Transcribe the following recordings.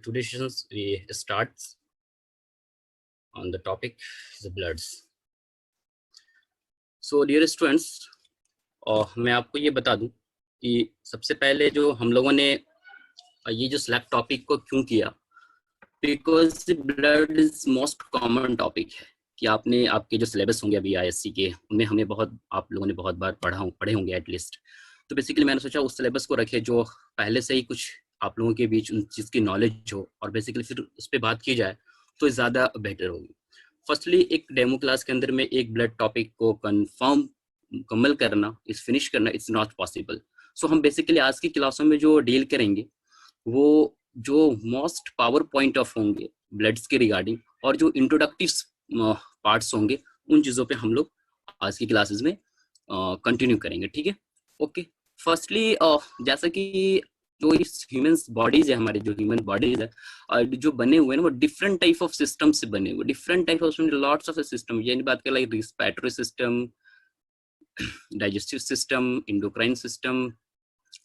Today's sessions we starts on the topic the bloods. So dear students, मैं आपको ये बता दूं कि सबसे पहले जो हम लोगों ने ये जो सिलेक्ट टॉपिक को क्यों किया, because blood is most common topic है कि आपने आपके जो सिलेबस होंगे अभी ISC के, उनमें हमने आप लोगों ने बहुत बार पढ़े होंगे एटलीस्ट। तो बेसिकली मैंने सोचा उस सिलेबस को रखे जो पहले से ही कुछ आप लोगों के बीच उन चीज़ की नॉलेज हो और बेसिकली फिर उस पर बात की जाए तो ज़्यादा बेटर होगी। फर्स्टली एक डेमो क्लास के अंदर में एक ब्लड टॉपिक को मुकम्मल करना, इस फिनिश करना, इट्स नॉट पॉसिबल। सो हम बेसिकली आज की क्लासों में जो डील करेंगे वो जो मोस्ट पावर पॉइंट ऑफ होंगे ब्लड्स के रिगार्डिंग और जो इंट्रोडक्टिव पार्ट्स होंगे उन चीज़ों पे हम लोग आज की क्लासेस में कंटिन्यू करेंगे। ठीक है, ओके। फर्स्टली जैसा कि जो इस ह्यूमन बॉडीज है, हमारे जो ह्यूमन बॉडीज है जो बने हुए हैं वो डिफरेंट टाइप ऑफ सिस्टम से बने हुए, different type of lots of system. ये नहीं बात कर like respiratory system, digestive system, endocrine system,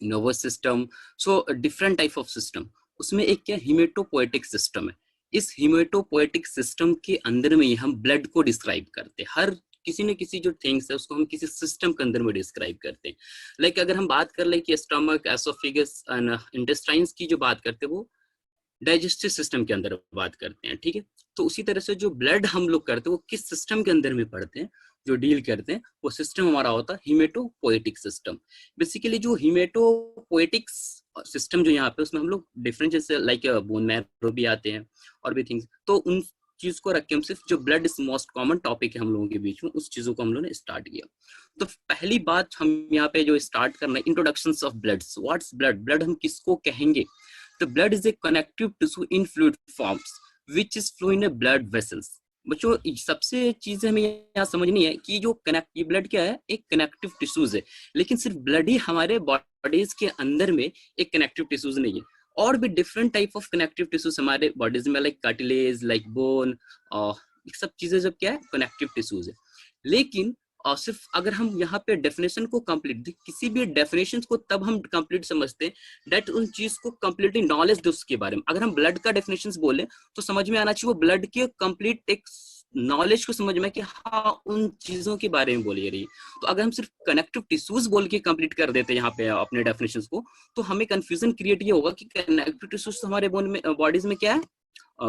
nervous system, so different type of system. उसमें एक क्या हीमेटोपोएटिक सिस्टम है। इस हीमेटोपोएटिक सिस्टम के अंदर में ही हम ब्लड को डिस्क्राइब करते हैं। हर किसी न किसी जो थिंग्स है उसको हम किसी सिस्टम के अंदर में डिस्क्राइब करते हैं। लाइक अगर हम बात कर ले कि स्टमक, एसोफेगस, इंटेस्टाइन्स की जो बात करते हैं वो डाइजेस्टिव सिस्टम के अंदर बात करते हैं। ठीक है, तो उसी तरह से जो ब्लड हम लोग करते हैं वो किस सिस्टम के अंदर में पढ़ते हैं, जो डील करते हैं वो सिस्टम हमारा होता है हीमेटोपोएटिक सिस्टम। बेसिकली जो हीमेटोपोएटिक सिस्टम जो यहाँ पे उसमें हम लोग डिफरेंट जैसे लाइक बोन मैरो भी आते हैं और भी थिंग्स, तो उन चीज को रख के हम सिर्फ जो blood is most common topic है हम लोगों के बीच में, उस चीजों को हम लोगों ने स्टार्ट किया। तो पहली बात हम यहाँ पे जो स्टार्ट करना है, introductions of bloods. What's blood? Blood हम किसको कहेंगे? The blood is a connective tissue in fluid forms, which is flow in a blood vessels. बच्चों सबसे चीज हमें यहाँ समझनी है कि जो ये ब्लड क्या है, एक कनेक्टिव टिश्यूज है। लेकिन सिर्फ ब्लड ही हमारे बॉडीज के अंदर में एक कनेक्टिव टिश्यूज नहीं है, और भी different type of connective tissues हमारे बॉडीज में, लाइक कार्टिलेज, लाइक बोन, सब चीजें जब क्या है कनेक्टिव टिश्यूज है। लेकिन और सिर्फ अगर हम यहाँ पे डेफिनेशन को कंप्लीट, किसी भी डेफिनेशन को तब हम कंप्लीट समझते हैं डेट उन चीज को कंप्लीटली नॉलेज दे उसके बारे में। अगर हम ब्लड का डेफिनेशन बोले तो समझ में आना चाहिए वो ब्लड के कंप्लीट एक नॉलेज को समझ में कि हाँ उन चीजों के बारे में बोली रही। तो अगर हम सिर्फ कनेक्टिव टिश्यूज बोल के कंप्लीट कर देते हैं यहाँ पे अपने डेफिनेशन को, तो हमें कंफ्यूजन क्रिएट ये होगा कि कनेक्टिव टिश्यूज हमारे बोन में, बॉडीज में क्या है,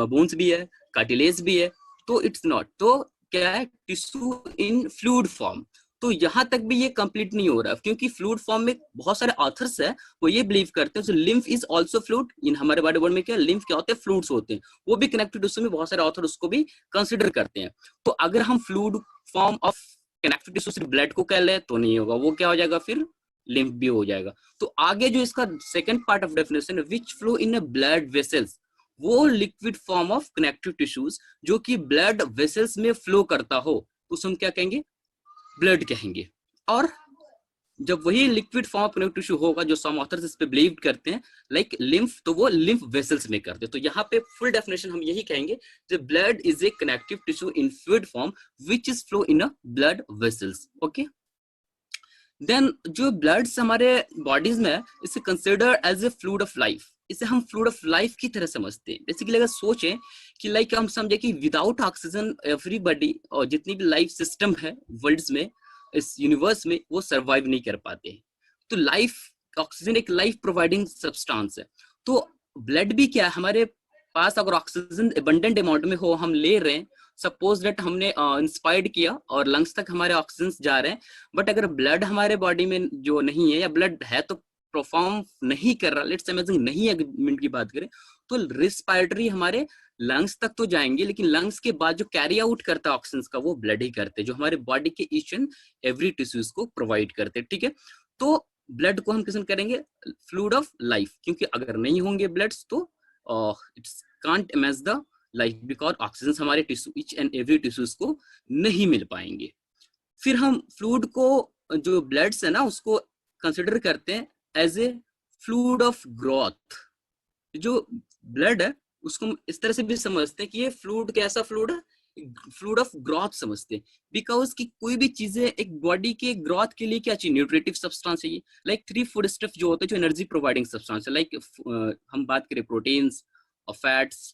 बोन्स भी है, कार्टिलेज भी है, तो इट्स नॉट। तो क्या है, टिश्यू इन फ्लूइड फॉर्म। तो यहां तक भी ये कंप्लीट नहीं हो रहा, क्योंकि फ्लूइड फॉर्म में बहुत सारे ऑथर्स है वो ये बिलीव करते हैं लिम्फ इज आल्सो फ्लूइड। इन हमारे बॉडी में क्या लिम्फ क्या होते हैं, फ्लूइड्स होते हैं, वो भी कनेक्टिव टिश्यू में बहुत सारे ऑथर उसको भी कंसिडर करते हैं। तो अगर हम fluid form of connective tissue सिर्फ ब्लड को कह ले तो नहीं होगा, वो क्या हो जाएगा, फिर लिम्फ भी हो जाएगा। तो आगे जो इसका सेकंड पार्ट ऑफ डेफिनेशन है, which flow in a blood vessels, वो liquid form of connective tissues जो कि ब्लड वेसल्स में फ्लो करता हो, तो उसे हम क्या कहेंगे, ब्लड कहेंगे। और जब वही liquid form of connective tissue होगा जो सम ऑथर्स इस पे बिलीव करते हैं लाइक लिम्फ, तो वो लिम्फ वेसल्स में करते हैं। तो यहाँ पे फुल डेफिनेशन हम यही कहेंगे, the blood is a connective tissue in fluid form which is flow in a blood vessels. Okay, then जो ब्लड्स हमारे बॉडीज में इसे consider as a fluid of life, इसे हम फ्लूइड ऑफ लाइफ की तरह समझते हैं। बेसिकली अगर सोचें कि लाइक हम समझे कि विदाउट ऑक्सीजन एवरीबॉडी और जितनी भी लाइफ सिस्टम है वर्ल्ड्स में, इस यूनिवर्स में, वो सरवाइव नहीं कर पाते हैं। तो लाइफ, ऑक्सीजन एक लाइफ प्रोवाइडिंग सब्सटेंस है। तो ब्लड भी क्या है, हमारे पास अगर ऑक्सीजन एबंडेंट अमाउंट में हो, हम ले रहे हैं, सपोज दैट हमने इंस्पायर्ड किया और लंग्स तक हमारे ऑक्सीजन जा रहे हैं, बट अगर ब्लड हमारे बॉडी में जो नहीं है, या ब्लड है तो परफॉर्म नहीं कर रहा, लेट्स इमेजिन नहीं है, मिनट की बात करें, तो रिस्पायरेटरी हमारे लंग्स तक तो जाएंगे, लेकिन लंग्स के बाद जो कैरी आउट करता है ऑक्सीजन का, वो ब्लड ही करते हैं, जो हमारे बॉडी के ईच एंड एवरी टिश्यूज को प्रोवाइड करते हैं। ठीक है, तो ब्लड को हम किस करेंगे, फ्लूइड ऑफ लाइफ, क्योंकि अगर नहीं होंगे ब्लड्स तो it's can't image the life, because oxygen हमारे tissue, each and every tissues को नहीं मिल पाएंगे। फिर हम फ्लूइड को, जो ब्लड्स है ना, उसको कंसिडर करते हैं as a fluid of growth. जो ब्लड है उसको इस तरह से भी समझते हैं कि ये फ्लूइड कैसा फ्लूइड है, फ्लूइड ऑफ ग्रोथ समझते हैं, बिकॉज की कोई भी चीजें एक बॉडी के ग्रोथ के लिए क्या चाहिए, न्यूट्रिटिव सब्सटेंस चाहिए। लाइक 3 फूड स्टफ जो होते हैं जो एनर्जी प्रोवाइडिंग सब्सटेंस है, लाइक हम बात करें प्रोटीन्स, और फैट्स,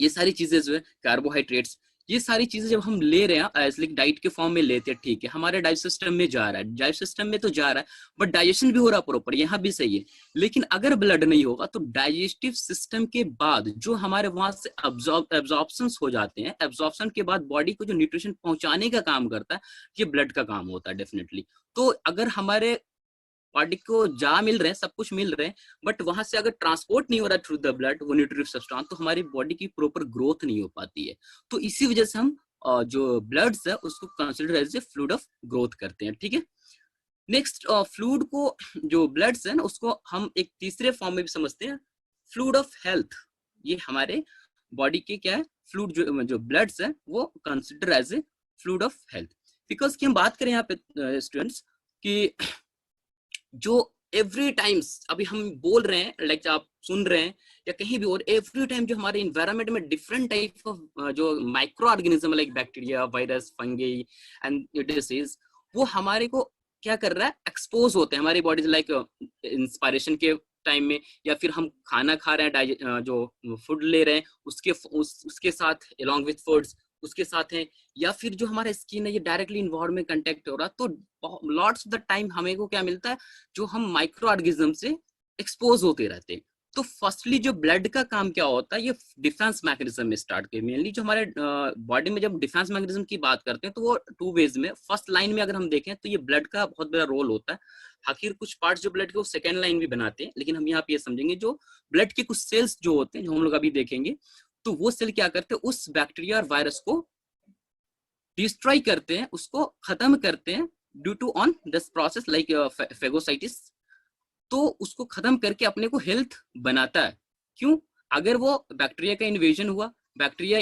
ये सारी चीजें जो है, कार्बोहाइड्रेट्स, ये सारी चीजें जब हम ले रहे हैं एज लाइक डाइट के फॉर्म में लेते हैं, ठीक है, हमारे डाइजेस्ट सिस्टम में जा रहा है, डाइजेस्ट सिस्टम में तो जा रहा है, बट डाइजेशन भी हो रहा है प्रॉपर, यहाँ भी सही है। लेकिन अगर ब्लड नहीं होगा तो डाइजेस्टिव सिस्टम के बाद जो हमारे वहां से एब्जॉर्प्शन हो जाते हैं, एब्जॉर्प्शन के बाद बॉडी को जो न्यूट्रिशन पहुंचाने का काम करता है, ये ब्लड का काम होता है डेफिनेटली। तो अगर हमारे बॉडी को जा मिल रहे हैं, सब कुछ मिल रहे हैं, बट वहां से अगर ट्रांसपोर्ट नहीं हो रहा थ्रू द ब्लड वो न्यूट्रिटिव सब्सटेंस, तो हमारी बॉडी की प्रॉपर ग्रोथ नहीं हो पाती है। तो इसी वजह से हम जो ब्लड्स है उसको consider as a fluid of growth करते हैं, ठीक है। नेक्स्ट, फ्लूइड को, जो ब्लड्स है ना, उसको हम एक तीसरे फॉर्म में भी समझते हैं, फ्लूइड ऑफ हेल्थ। ये हमारे बॉडी के क्या है, फ्लूइड, जो ब्लड्स है वो consider as a fluid of health. Because की हम बात करें यहाँ पे स्टूडेंट्स कि जो एवरी टाइम्स अभी हम बोल रहे हैं, लाइक आप सुन रहे हैं या कहीं भी, और एवरी टाइम जो हमारे इन्वायरमेंट में डिफरेंट टाइप ऑफ जो micro organism like bacteria, virus, fungi and disease, वो हमारे को क्या कर रहा है, एक्सपोज होते हैं हमारी बॉडी, लाइक इंस्पायरेशन के टाइम में, या फिर हम खाना खा रहे हैं, जो फूड ले रहे हैं उसके साथ अलॉन्ग विथ फूड्स उसके साथ है, या फिर जो हमारा स्किन है ये डायरेक्टली इन्वायरमेंट में कंटेक्ट हो रहा, तो लॉट्स ऑफ द टाइम हमें को क्या मिलता है, जो हम माइक्रो ऑर्गेनिज्म से एक्सपोज होते रहते हैं। तो फर्स्टली जो ब्लड का काम क्या होता है, ये डिफेंस मैकेनिज्म में स्टार्ट के, मेनली जो हमारे बॉडी में जब डिफेंस मैकेनिज्म की बात करते हैं तो वो टू वेज में, फर्स्ट लाइन में अगर हम देखें तो ये ब्लड का बहुत बड़ा रोल होता है। आखिर कुछ पार्ट्स जो ब्लड के वो सेकेंड लाइन भी बनाते हैं, लेकिन हम यहाँ पे ये समझेंगे जो ब्लड के कुछ सेल्स जो होते हैं, जो हम लोग अभी देखेंगे, तो वो सेल क्या करते हैं, उस बैक्टीरिया और वायरस को डिस्ट्रॉय करते हैं, उसको खत्म करते हैं due to on this process like phagocytosis. तो उसको खत्म करके अपने को हेल्थ बनाता है। क्यों? अगर वो बैक्टीरिया का इन्वेजन हुआ, बैक्टीरिया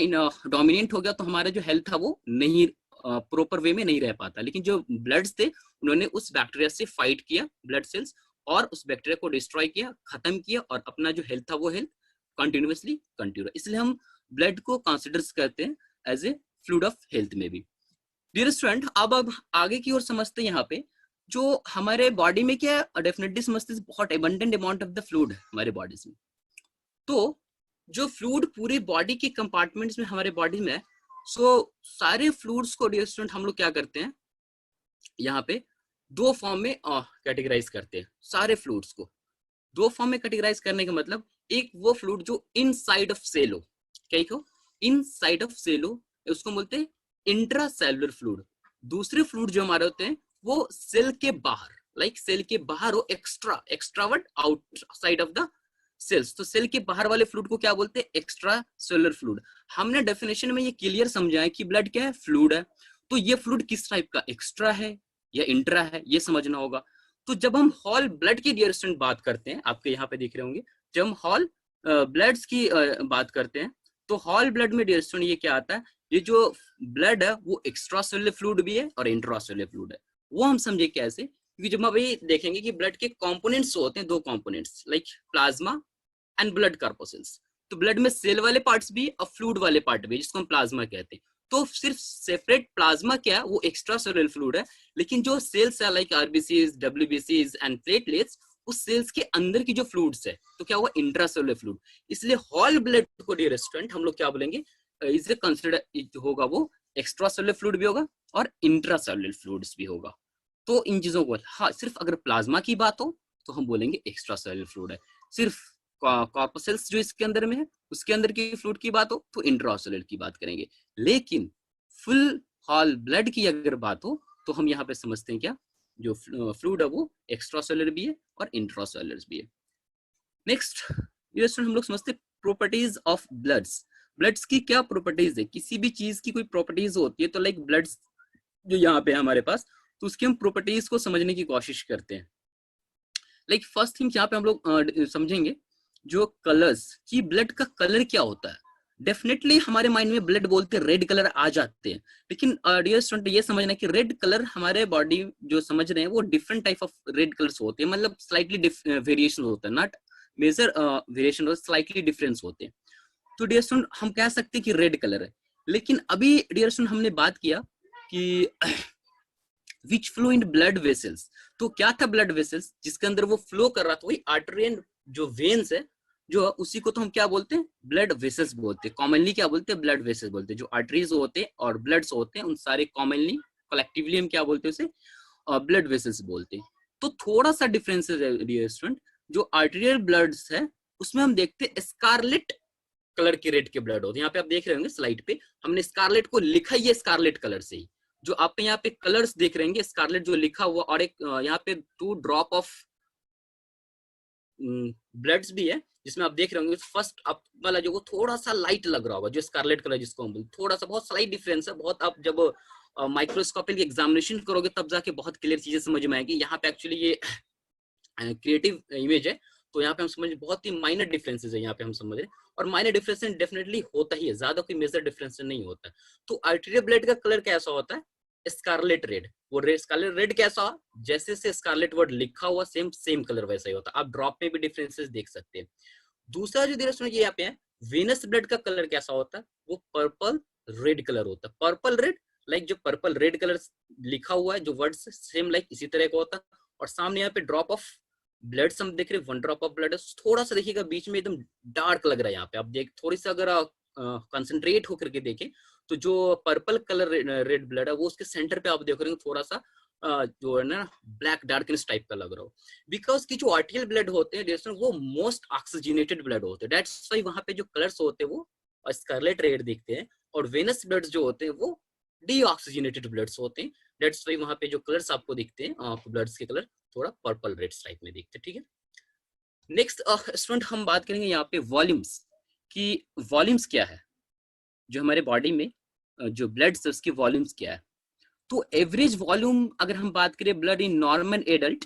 डोमिनेंट हो गया, तो हमारा जो हेल्थ था वो नहीं प्रॉपर वे में नहीं रह पाता। लेकिन जो ब्लड्स थे उन्होंने उस बैक्टीरिया से फाइट किया, ब्लड सेल्स, और उस बैक्टीरिया को डिस्ट्रॉय किया, खत्म किया, और अपना जो हेल्थ था वो हेल्थ कंटिन्यूअसली कंटिन्यू। इसलिए हम ब्लड को कंसिडर करते हैं as a fluid of health में भी। डियर स्टूडेंट, अब आगे की ओर समझते हैं। यहाँ पे जो हमारे बॉडी में क्या डेफिनेटली समझते हैं, बहुत abundant amount of the fluid है हमारे बॉडीज में। तो जो फ्लूइड पूरी बॉडी के कंपार्टमेंट्स में हमारे बॉडी में है, सो सारे फ्लूइड्स को डियर स्टूडेंट हम लोग क्या करते हैं, यहाँ पे दो फॉर्म में कैटेगराइज करते हैं। सारे फ्लूइड्स को दो फॉर्म में कैटेगराइज करने का मतलब, एक वो फ्लूइड जो इनसाइड ऑफ सेल हो, क्या हो, इनसाइड ऑफ सेल हो, उसको बोलते हैं इंट्रा सेलुलर फ्लूइड। दूसरे फ्लूइड जो हमारे होते हैं वो सेल के बाहर, लाइक सेल के बाहर हो, एक्स्ट्रावर्ड आउटसाइड ऑफ द सेल्स। तो सेल के बाहर वाले फ्लूइड को क्या बोलते हैं, एक्स्ट्रा सेलुलर फ्लूइड। हमने डेफिनेशन में ये क्लियर समझा है कि ब्लड क्या है, फ्लूइड है। तो ये फ्लूइड किस टाइप का, एक्स्ट्रा है या इंट्रा है, ये समझना होगा। तो जब हम होल ब्लड की डियर स्टूडेंट बात करते हैं, आपके यहाँ पे दिख रहे होंगे, जब हम होल ब्लड्स की बात करते हैं, तो होल ब्लड में डियर स्टूडेंट ये क्या आता है, ये जो ब्लड है वो एक्स्ट्रा सेलुलर फ्लूइड भी है और इंट्रा सेलुलर फ्लूइड है। वो हम समझे कैसे, क्योंकि जब हम अभी देखेंगे कि ब्लड के कंपोनेंट्स होते हैं, दो components like plasma and blood corpuscles. तो ब्लड में सेल वाले पार्ट्स भी और फ्लूइड वाले पार्ट भी, जिसको हम प्लाज्मा कहते हैं। तो सिर्फ सेपरेट प्लाज्मा क्या है, वो एक्स्ट्रा सेलुलर फ्लूइड है, लेकिन जो सेल्स है लाइक आरबीसीज, डब्ल्यूबीसीज एंड प्लेटलेट्स, उस सेल्स के अंदर की जो फ्लूइड्स है तो क्या हुआ, इंट्रा सेलुलर फ्लूइड। इसलिए होल ब्लड को डियर स्टूडेंट हम लोग क्या बोलेंगे, इज कंसिडर होगा, वो एक्स्ट्रा सेलुलर फ्लूइड भी होगा और इंट्रा सेलुलर फ्लूइड्स भी होगा। तो इन चीजों को, हाँ, सिर्फ अगर प्लाज्मा की बात हो तो हम बोलेंगे एक्स्ट्रा सेलुलर फ्लूइड है। सिर्फ कॉर्पसेल्स जो इसके अंदर में है उसके अंदर की फ्लूइड की बात हो तो इंट्रासेलुलर की बात करेंगे। लेकिन फुल होल ब्लड की अगर बात हो तो हम यहाँ पे समझते हैं क्या, जो फ्लूइड है वो एक्स्ट्रा सेलुलर भी है और इंट्रासेलुलर भी है। नेक्स्ट ये हम लोग समझते हैं प्रॉपर्टीज ऑफ ब्लड्स। ब्लड्स की क्या प्रॉपर्टीज है, किसी भी चीज की कोई प्रॉपर्टीज होती है, तो लाइक ब्लड्स जो यहाँ पे हमारे पास, तो उसकी हम प्रॉपर्टीज को समझने की कोशिश करते हैं। लाइक फर्स्ट थिंग यहाँ पे हम लोग समझेंगे जो कलर्स की, ब्लड का कलर क्या होता है। डेफिनेटली हमारे माइंड में ब्लड बोलते रेड कलर आ जाते हैं, लेकिन डियर स्टूडेंट ये समझना कि रेड कलर हमारे बॉडी जो समझ रहे हैं वो different type of red colours होते हैं, मतलब स्लाइटली वेरिएशन होता है, not major variation, slightly difference होते हैं। तो डियर स्टूडेंट हम कह सकते हैं कि रेड कलर है। लेकिन अभी डियर स्टूडेंट हमने बात किया कि विच फ्लो इन ब्लड वेसल्स, तो क्या था ब्लड वेसल्स जिसके अंदर वो फ्लो कर रहा था, वही आर्टरी एंड जो वेन्स है जो उसी को तो हम क्या बोलते हैं, ब्लड वेसल्स बोलते हैं। कॉमनली क्या बोलते हैं, ब्लड वेसल्स बोलते हैं। जो आर्टरीज होते हैं और ब्लड्स होते हैं उन सारे कॉमनली कलेक्टिवली हम क्या बोलते हैं, उसे ब्लड वेसल्स बोलते हैं। तो थोड़ा सा डिफरेंस है स्टूडेंट, जो आर्टेरियल ब्लड्स है उसमें हम देखते हैं स्कारलेट कलर के रेड के ब्लड होते हैं। यहाँ पे आप देख रहे होंगे स्लाइड पे हमने स्कारलेट को लिखा ही है स्कारलेट कलर से ही। जो आप यहाँ पे कलर्स देख रहे हैं स्कारलेट जो लिखा हुआ, और एक यहाँ पे 2 ड्रॉप ऑफ ब्लड्स भी है जिसमें आप देख रहे होंगे फर्स्ट अप वाला जो वो थोड़ा सा लाइट लग रहा होगा, जो स्कारलेट कलर जिसको हम बोलते, थोड़ा सा बहुत स्लाइट डिफरेंस है। बहुत आप जब माइक्रोस्कोपिक एग्जामिनेशन करोगे तब जाके बहुत क्लियर चीजें समझ में आएगी। यहाँ पे एक्चुअली ये क्रिएटिव इमेज है, तो यहाँ पे हम समझ बहुत ही माइनर डिफरेंसेस है यहाँ पे हम समझ रहे, और माइनर डिफरेंस डेफिनेटली होता ही है, ज्यादा कोई मेजर डिफरेंस नहीं होता। तो आर्टेरियल ब्लड का कलर कैसा होता है, स्कारलेट रेड। वो रेड स्कारलेट रेड कैसा, जैसे से स्कारलेट वर्ड लिखा हुआ सेम कलर वैसा ही होता है। आप ड्रॉप में भी डिफरेंसेस देख सकते हैं। दूसरा जो धीरे ये यहाँ पे है, वेनस ब्लड का कलर कैसा होता है, वो पर्पल रेड कलर होता है। पर्पल रेड लाइक जो पर्पल रेड कलर लिखा हुआ है जो वर्ड सेम लाइक इसी तरह का होता है। और सामने यहाँ पे ड्रॉप ऑफ ब्लड हम देख रहे हैं, 1 ड्रॉप ऑफ ब्लड है, थोड़ा सा देखिएगा बीच में एकदम डार्क लग रहा है। यहाँ पे आप देख थोड़ी सा अगर कंसंट्रेट होकर के देखें तो जो पर्पल कलर रेड ब्लड है वो उसके सेंटर पे आप देख रहे हो थोड़ा सा जो है ना ब्लैक डार्कनेस टाइप का लग रहा हो। बिकॉज की जो आर्टियल ब्लड होते हैं वो मोस्ट ऑक्सीजनेटेड ब्लड होते हैं, दैट्स व्हाई वहां पे जो कलर्स होते हैं वो स्कारलेट रेड दिखते हैं। और वेनस ब्लड्स जो होते हैं वो डीऑक्सीजनेटेड ब्लड्स होते हैं, दैट्स व्हाई वहां पे जो कलर्स आपको दिखते हैं ब्लड्स के कलर थोड़ा पर्पल रेड टाइप में दिखते हैं। ठीक है, नेक्स्ट स्टूडेंट हम बात करेंगे यहाँ पे वॉल्यूम्स की। वॉल्यूम्स क्या है, जो हमारे बॉडी में जो ब्लड है उसकी वॉल्यूम्स क्या है। तो एवरेज वॉल्यूम अगर हम बात करें ब्लड इन नॉर्मल एडल्ट,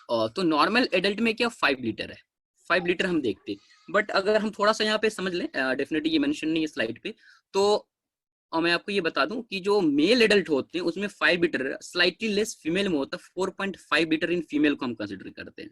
तो नॉर्मल एडल्ट में क्या 5 लीटर है, 5 लीटर हम देखते हैं। बट अगर हम थोड़ा सा यहाँ पे समझ लें, डेफिनेटली ये मेंशन नहीं है स्लाइड पे, तो और मैं आपको ये बता दूं कि जो मेल एडल्ट होते हैं उसमें 5 लीटर, स्लाइटली लेस फीमेल में होता है, 4.5 लीटर इन फीमेल को हम कंसिडर करते हैं।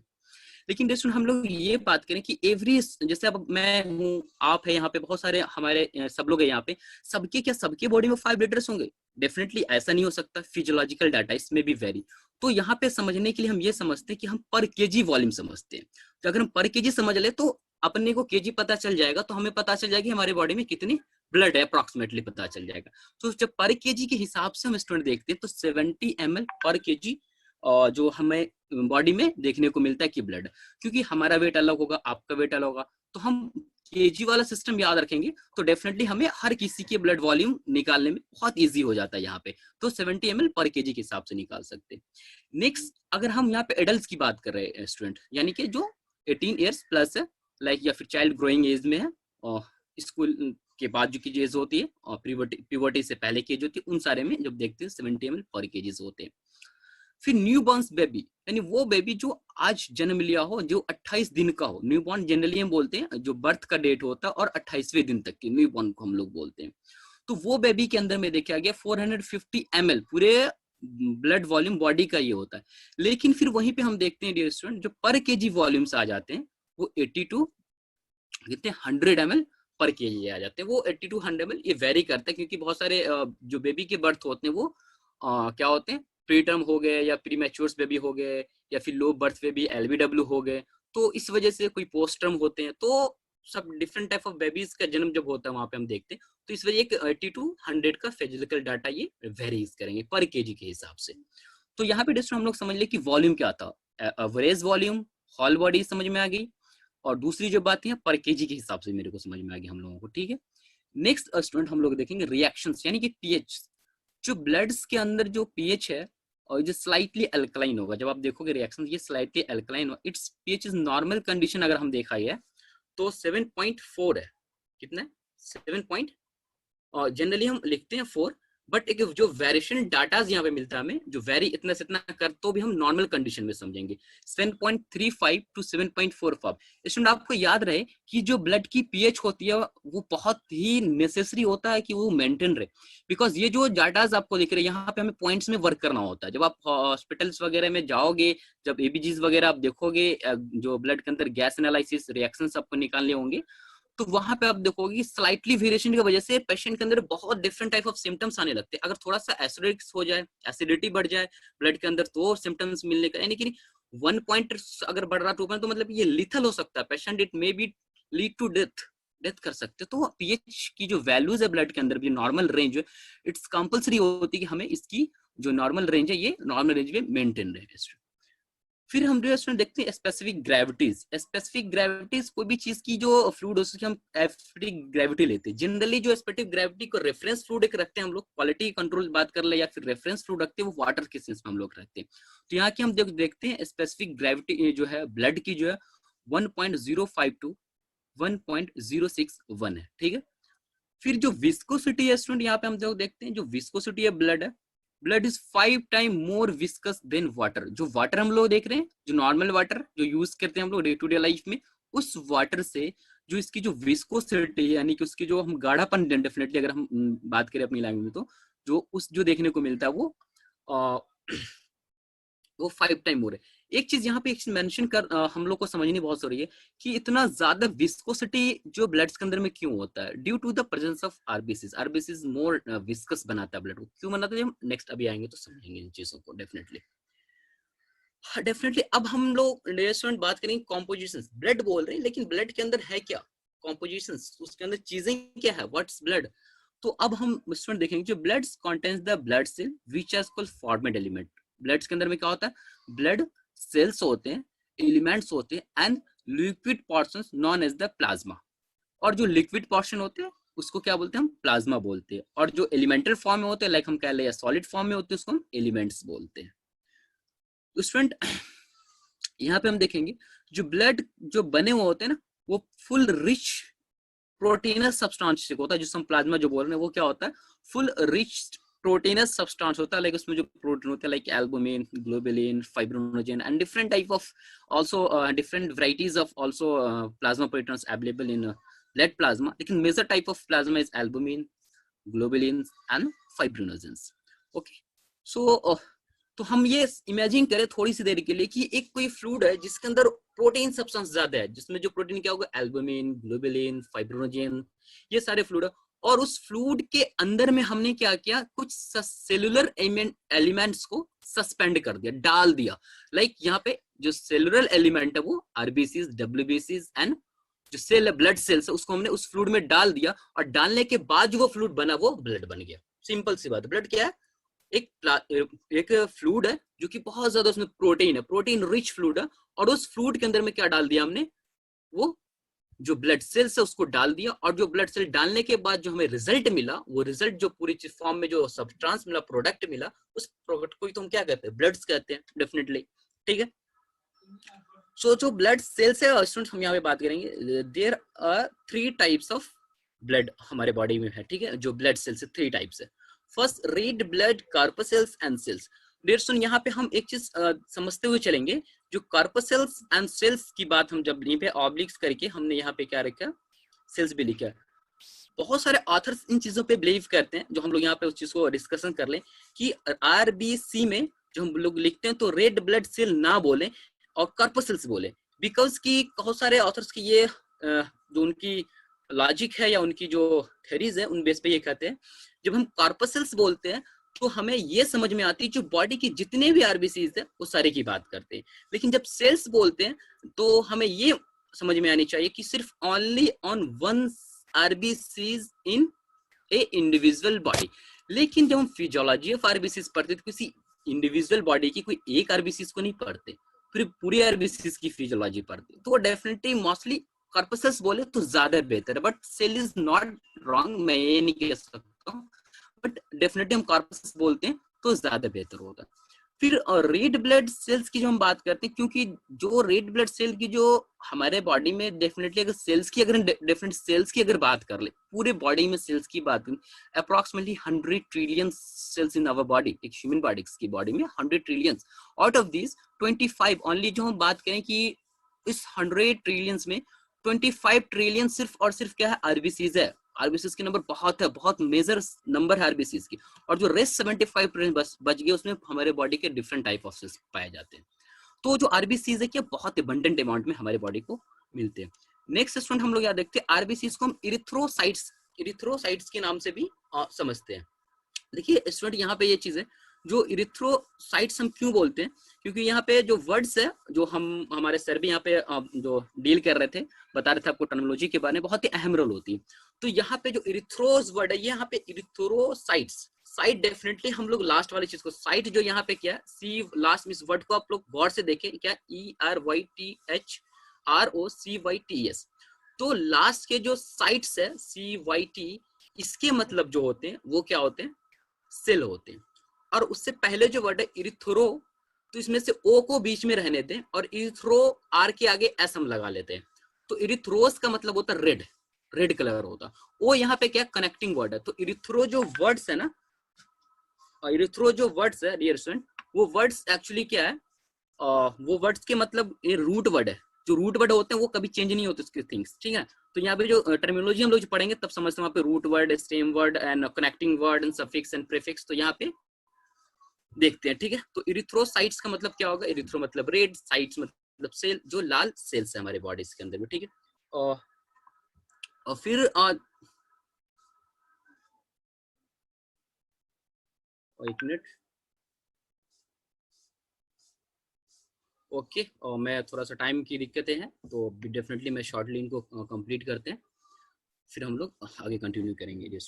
लेकिन दोस्तों हम लोग ये बात करें कि एवरी, जैसे अब मैं हूँ, आप है यहाँ पे, बहुत सारे हमारे सब लोग है यहाँ पे, सबके क्या सबके बॉडी में 5 लीटर्स होंगे, डेफिनेटली ऐसा नहीं हो सकता। फिजियोलॉजिकल डाटा इसमें भी वेरी। तो यहाँ पे समझने के लिए हम ये समझते हैं कि हम पर केजी वॉल्यूम समझते हैं। तो अगर हम पर केजी समझ ले तो अपने को केजी पता चल जाएगा, तो हमें पता चल जाएगी हमारे बॉडी में कितनी ब्लड है, अप्रोक्सीमेटली पता चल जाएगा। तो जब पर केजी के हिसाब से हम स्टूडेंट देखते हैं तो 70 ml पर केजी जो हमें बॉडी में देखने को मिलता है कि ब्लड, क्योंकि हमारा वेट अलग होगा, आपका वेट अलग होगा, तो हम केजी वाला सिस्टम याद रखेंगे तो डेफिनेटली हमें हर किसी के ब्लड वॉल्यूम निकालने में बहुत इजी हो जाता है यहाँ पे। तो 70 ml पर केजी के हिसाब से निकाल सकते हैं। नेक्स्ट अगर हम यहाँ पे एडल्ट की बात कर रहे हैं स्टूडेंट, यानी कि जो 18 ईयर्स प्लस है, लाइक या फिर चाइल्ड ग्रोइंग एज में है, और स्कूल के बाद जो की एज होती है और प्यूबर्टी से पहले की एज होती है, उन सारे में जब देखते हैं 70 ml पर केजीज होते हैं। फिर न्यूबॉर्न बेबी, यानी वो बेबी जो आज जन्म लिया हो, जो 28 दिन का हो। न्यूबॉर्न जनरली हम बोलते हैं जो बर्थ का डेट होता है और 28वें दिन तक के न्यूबॉर्न को हम लोग बोलते हैं। तो वो बेबी के अंदर में देखा गया 450 ml पूरे ब्लड वॉल्यूम बॉडी का ये होता है। लेकिन फिर वहीं पे हम देखते हैं डियर स्टूडेंट, जो पर केजी वॉल्यूम्स आ जाते हैं वो 80 टू कितने 100 ml पर केजी आ जाते हैं। वो 80 टू 100 ml ये वेरी करता है, क्योंकि बहुत सारे जो बेबी के बर्थ होते हैं वो क्या होते हैं, प्री टर्म हो गए या प्री मैच्योर्स बेबी हो गए या फिर लो बर्थ बेबी LBW हो गए, तो इस वजह से कोई पोस्ट टर्म होते हैं। तो सब डिफरेंट टाइप ऑफ बेबीज का जन्म जब होता है वहां पे हम देखते हैं, तो इस वजह एक 80 टू 100 का फिजिकल डाटा ये वेरीज करेंगे पर केजी के हिसाब से। तो यहाँ पे डिस्ट्रो हम लोग समझ ले कि वॉल्यूम क्या था, एवरेज वॉल्यूम, होल बॉडी समझ में आ गई, और दूसरी जो बात है पर केजी के हिसाब से मेरे को समझ में आ गई हम लोगों को। ठीक है, नेक्स्ट स्टूडेंट हम लोग देखेंगे रिएक्शंस, यानी कि पीएच। जो ब्लड्स के अंदर जो पीएच है और जो स्लाइटली अल्कलाइन होगा, जब आप देखोगे रिएक्शन ये स्लाइटली अल्कलाइन हो, it's pH is normal condition अगर हम देखा है तो 7.4 है। कितना है 7. और जनरली हम लिखते हैं 4, बट एक जो वेरिएशन डाटाज यहाँ पे मिलता है हमें, जो वेरी इतना से इतना कर तो भी हम नॉर्मल कंडीशन में समझेंगे 7.35 टू 7.45। इसमें आपको याद रहे कि जो ब्लड की पीएच होती है वो बहुत ही नेसेसरी होता है कि वो मेंटेन रहे, बिकॉज ये जो डाटाज आपको दिख रहे हैं यहाँ पे हमें पॉइंट्स में वर्क करना होता है। जब आप हॉस्पिटल्स वगैरह में जाओगे, जब एबीजीज वगैरह आप देखोगे, जो ब्लड के अंदर गैस एनालिसिस रिएक्शन आपको निकालने होंगे, तो वहां पे आप देखोगे स्लाइटली वेरिएशन की वजह से पेशेंट के अंदर बहुत डिफरेंट टाइप ऑफ सिम्टम्स आने लगते हैं। अगर थोड़ा सा एसिडिक्स हो जाए, एसिडिटी बढ़ जाए ब्लड के अंदर, तो सिम्टम्स मिलने का, यानी कि 1 पॉइंट अगर बढ़ रहा 2 पॉइंट, तो मतलब ये लिथल हो सकता है patient, it may be lead to death कर सकते। तो पीएच की जो वैल्यूज है ब्लड के अंदर भी नॉर्मल रेंज है, इट्स कंपलसरी होती है कि हमें इसकी जो नॉर्मल रेंज है ये नॉर्मल रेंज में मेंटेन रहे। फिर हम जो है देखते हैं स्पेसिफिक ग्रेविटीज। स्पेसिफिक ग्रेविटीज कोई भी चीज की जो फ्लूइड हो उसकी हम एस्पेसिफिक ग्रेविटी लेते हैं। जनरली जो स्पेसिफिक ग्रेविटी को रेफरेंस फ्लूइड एक रखते हैं हम लोग, क्वालिटी कंट्रोल बात कर ले या फिर रेफरेंस फ्लूइड रखते हैं, वो वाटर के सेंस में हम लोग रखते हैं। तो यहाँ की हम देखते हैं स्पेसिफिक ग्रेविटी जो है ब्लड की जो है 1.05 टू 1.061 है, ठीक है। फिर जो विस्कोसिटी है स्टूडेंट, यहाँ पे हम जो देखते हैं जो विस्कोसिटी है ब्लड है, blood is 5 time more viscous than water. जो वाटर हम लोग देख रहे हैं, जो नॉर्मल वाटर जो यूज करते हैं हम लोग डे टू डे लाइफ में, उस वाटर से जो इसकी जो विस्कोसिटी है, यानी कि उसकी जो हम गाढ़ापन, डेफिनेटली अगर हम बात करें अपनी लैंग्वेज में, तो जो देखने को मिलता है वो 5 टाइम मोर है। एक चीज यहाँ पे मेंशन कर हम लोग को समझनी बहुत जरूरी है कि इतना ज्यादा विस्कोसिटी जो ब्लड के अंदर में क्यों होता है, due to the presence of RBCs. RBCs more viscous बनाता है ब्लड को। क्यों बनाता है हम नेक्स्ट अभी आएंगे तो समझेंगे इन चीजों को डेफिनेटली। अब हम लोग स्टूडेंट बात करेंगे कॉम्पोजिशन। ब्लड बोल रहे हैं लेकिन ब्लड के अंदर है क्या, कॉम्पोजिशन, उसके अंदर चीजें क्या है, व्हाट्स ब्लड। तो अब हम स्टूडेंट देखेंगे जो blood contains the blood cell which is called formed element. Blood के अंदर में क्या होता है, ब्लड सेल्स होते हैं, एलिमेंट्स होते हैं and liquid portions known as the plasma. और जो लिक्विड पोर्शन होते हैं उसको क्या बोलते हैं हम, प्लाज्मा बोलते हैं। और जो एलिमेंटल फॉर्म में होते हैं, लाइक हम कह ले, सॉलिड फॉर्म में होते हैं, उसको हम एलिमेंट्स बोलते हैं। तो स्टूडेंट यहाँ पे हम देखेंगे जो ब्लड जो बने हुए होते हैं ना, वो फुल रिच प्रोटीनस सब्सटेंस होता है। जिसको हम प्लाज्मा जो बोल रहे हैं वो क्या होता है, फुल रिच प्रोटीनस सब्सटेंस होता है। लाइक उसमें जो प्रोटीन होता है like albumin, globulin, fibrinogen and different type of also different varieties of also plasma proteins available in blood plasma. लेकिन major type of plasma is albumin, globulin and fibrinogens. Okay, so तो हम ये imagine करें थोड़ी सी देर के लिए कि एक कोई फ्लूइड है जिसके अंदर प्रोटीन सब्सटेंस ज्यादा है, जिसमें जो प्रोटीन क्या होगा, एल्बुमिन, ग्लोबुलिन, फाइब्रिनोजेन, ये सारे फ्लूइड है। और उस फ्लूइड के अंदर में हमने क्या किया, कुछ सेलुलर एलिमेंट्स को सस्पेंड कर दिया, डाल दिया। लाइक यहाँ पे जो सेलुलर एलिमेंट है वो आरबीसीज, डब्ल्यूबीसीज एंड जो सेल ब्लड सेल्स है, उसको हमने उस फ्लूइड में डाल दिया। और डालने के बाद जो वो फ्लूइड बना वो ब्लड बन गया। सिंपल सी बात, ब्लड क्या है, एक फ्लूइड है जो कि बहुत ज्यादा उसमें प्रोटीन है, प्रोटीन रिच फ्लूइड है। और उस फ्लूइड के अंदर में क्या डाल दिया हमने, वो जो ब्लड सेल्स है उसको डाल दिया। और जो ब्लड सेल डालने के बाद जो हमें रिजल्ट मिला, वो रिजल्ट जो पूरी फॉर्म में जो सब्सटेंस मिला, प्रोडक्ट मिला, उस प्रोडक्ट को ही तो हम क्या कहते हैं, ब्लड्स कहते हैं डेफिनेटली, ठीक है। सो जो ब्लड सेल्स है स्टूडेंट्स, हम यहाँ पे बात करेंगे, there are 3 types of blood हमारे बॉडी में है, ठीक है। जो ब्लड सेल्स है 3 टाइप्स है। First, red blood corpuscles and cells. Dear student, यहाँ पे हम एक चीज समझते हुए चलेंगे। जो कार्पसेल्स एंड सेल्स की बात हम जब यहीं पे ऑब्लिक्स करके हमने यहाँ पे क्या रखा, सेल्स भी लिखा है। बहुत सारे ऑथर्स इन चीजों पे बिलीव करते हैं, जो हम लोग यहाँ पे उस चीज को डिस्कशन कर लें कि आरबीसी में जो हम लोग लिखते हैं तो रेड ब्लड सेल ना बोले और कार्पसेल्स बोले। बिकॉज की बहुत सारे ऑथर्स की ये जो उनकी लॉजिक है या उनकी जो थ्योरीज है उन बेस पे ये कहते हैं, जब हम कार्पसेल्स बोलते हैं तो हमें ये समझ में आती है जो बॉडी की जितने भी आरबीसीज है वो सारे की बात करते हैं। लेकिन जब सेल्स बोलते हैं तो हमें ये समझ में आनी चाहिए कि सिर्फ only on one RBCs in A individual body. लेकिन जब हम फिजियोलॉजी ऑफ आरबीसीज पढ़ते तो किसी इंडिविजुअल बॉडी की कोई एक आरबीसीज को नहीं पढ़ते, फिर पूरी आरबीसीज की फिजियोलॉजी पढ़ते। तो डेफिनेटली मोस्टली कार्पसेल्स बोले तो ज्यादा बेहतर है, but cell is not wrong, मैं ये नहीं कह सकता हूँ, बट डेफिनेटली हम कार्पसेल्स बोलते हैं तो ज्यादा बेहतर होता है। फिर रेड ब्लड सेल्स की जो हम बात करते हैं, क्योंकि जो रेड ब्लड सेल की जो हमारे बॉडी में डेफिनेटली अगर सेल्स की अगर डिफरेंट सेल्स की अगर बात कर ले, पूरे बॉडी में सेल्स की बात करें, approximately 100 trillion cells in our body, एक ह्यूमन बॉडी की बॉडी में 100 trillion. Out of this 25 only, जो हम बात करें कि इस 100 ट्रिलियन में 25 ट्रिलियन सिर्फ और सिर्फ क्या है, आरबीसीज है। आरबीसीज की नंबर बहुत है, बहुत मेजर नंबर है आरबीसीज की। और जो रेस्ट 75 ट्रिलियन बच गए, उसमें हमारे बॉडी के डिफरेंट टाइप ऑफ सेल्स पाए जाते हैं। तो जो आरबीसीज है क्या, बहुत अबंडेंट अमाउंट में हमारे बॉडी को मिलते हैं। नेक्स्ट स्टूडेंट हम लोग यहाँ देखते हैं आरबीसीज को हम इरिथ्रोसाइट्स के नाम से भी समझते हैं। देखिए स्टूडेंट, यहाँ पे ये चीज है, जो इरिथ्रोसाइट्स हम क्यों बोलते हैं, क्योंकि यहाँ पे जो वर्ड्स है, जो हम हमारे सर भी यहाँ पे जो डील कर रहे थे, बता रहे थे आपको टर्मिनोलॉजी के बारे में, बहुत ही अहम रोल होती है। तो यहाँ पे जो इरिथ्रोस वर्ड है, ये यहाँ पे इरिथ्रोसाइट्स, साइट डेफिनेटली हम लोग लास्ट वाली चीज को, साइट जो यहाँ पे क्या सी लास्ट में, इस वर्ड को आप लोग गौर से देखें, क्या ERYTHROCYTES, तो लास्ट के जो साइट्स है CYT, इसके मतलब जो होते हैं वो क्या होते हैं, सेल होते हैं। और उससे पहले जो वर्ड है इरिथ्रो, तो इसमें से ओ को बीच में रहने दें और इरिथ्रो आर के आगे एस हम लगा लेते हैं, तो इरिथ्रोस का मतलब होता है रेड, रेड कलर होता। ओ यहाँ पे क्या कनेक्टिंग वर्ड है, तो इरिथ्रो जो वर्ड्स है ना, इरिथ्रो जो वर्ड्स है डियर स्टूडेंट, वो वर्ड्स एक्चुअली क्या है, वो वर्ड्स के मतलब ये रूट वर्ड है, जो रूट वर्ड होते हैं वो कभी चेंज नहीं होते उसके थिंग्स, ठीक है। तो यहाँ पे जो टर्मिनोलॉजी हम लोग पढ़ेंगे तब समझते हैं, वहाँ पे root word, stem word and connecting word and suffix and prefix, तो यहाँ पे देखते हैं, ठीक है। तो इरिथ्रोसाइट्स का मतलब क्या होगा, इरिथ्रो मतलब रेड, साइट्स मतलब सेल, जो लाल सेल्स है हमारे बॉडीज के अंदर में, ठीक है। और फिर एक मिनट, ओके, और मैं थोड़ा सा टाइम की दिक्कतें हैं, तो डेफिनेटली मैं शॉर्टली इनको कंप्लीट करते हैं, फिर हम लोग आगे कंटिन्यू करेंगे।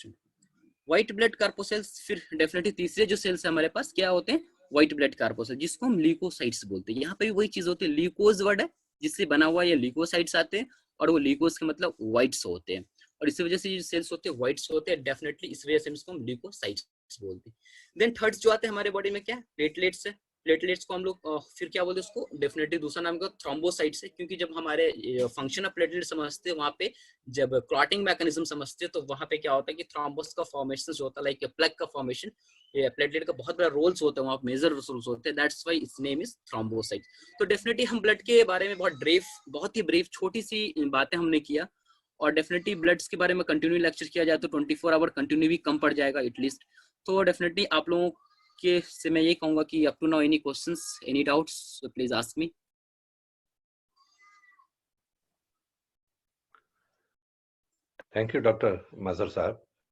व्हाइट ब्लड कार्पोसेल्स, फिर डेफिनेटली तीसरे जो सेल्स है हमारे पास क्या होते हैं, व्हाइट ब्लड कार्पोसेल, जिसको हम ल्यूकोसाइट्स बोलते हैं। यहाँ पे भी वही चीज होती है, ल्यूकोज वर्ड है जिससे बना हुआ ये ल्यूकोसाइट्स आते हैं, और वो ल्यूकोज के मतलब व्हाइट्स होते हैं, और इसी वजह से ये सेल्स होते हैं व्हाइट्स होते हैं, डेफिनेटली इस वजह से इसको हम ल्यूकोसाइट्स बोलते हैं। देन थर्ड जो आते हैं हमारे बॉडी में क्या, प्लेटलेट्स है। प्लेटलेट्स को हम लोग फिर क्या बोलते हैं उसको, डेफिनेटली दूसरा नाम का थ्रोम्बोसाइट्स है, क्योंकि जब हमारे फंक्शन ऑफ प्लेटलेट समझते हैं, वहाँ पे जब क्लॉटिंग मैकेनिज्म समझते हैं, तो वहाँ पे क्या होता है कि थ्रोम्बस का फॉर्मेशन होता है, लाइक प्लग का फॉर्मेशन, ये प्लेटलेट का बहुत बड़ा रोल्स होता है, वहाँ मेजर रोल्स होते हैं, that's why it's name is thrombocyte. तो डेफिनेटली हम ब्लड के बारे में बहुत ही ब्रीफ छोटी सी बातें हमने किया, और डेफिनेटली ब्लड्स के बारे में कंटिन्यू लेक्चर किया जाए तो 24 आवर कंटिन्यू भी कम पड़ जाएगा एटलीस्ट। तो डेफिनेटली आप लोगों के से मैं ये कहूंगा कि up to now any questions, any doubts, please ask me. Thank you doctor Mazhar साहब।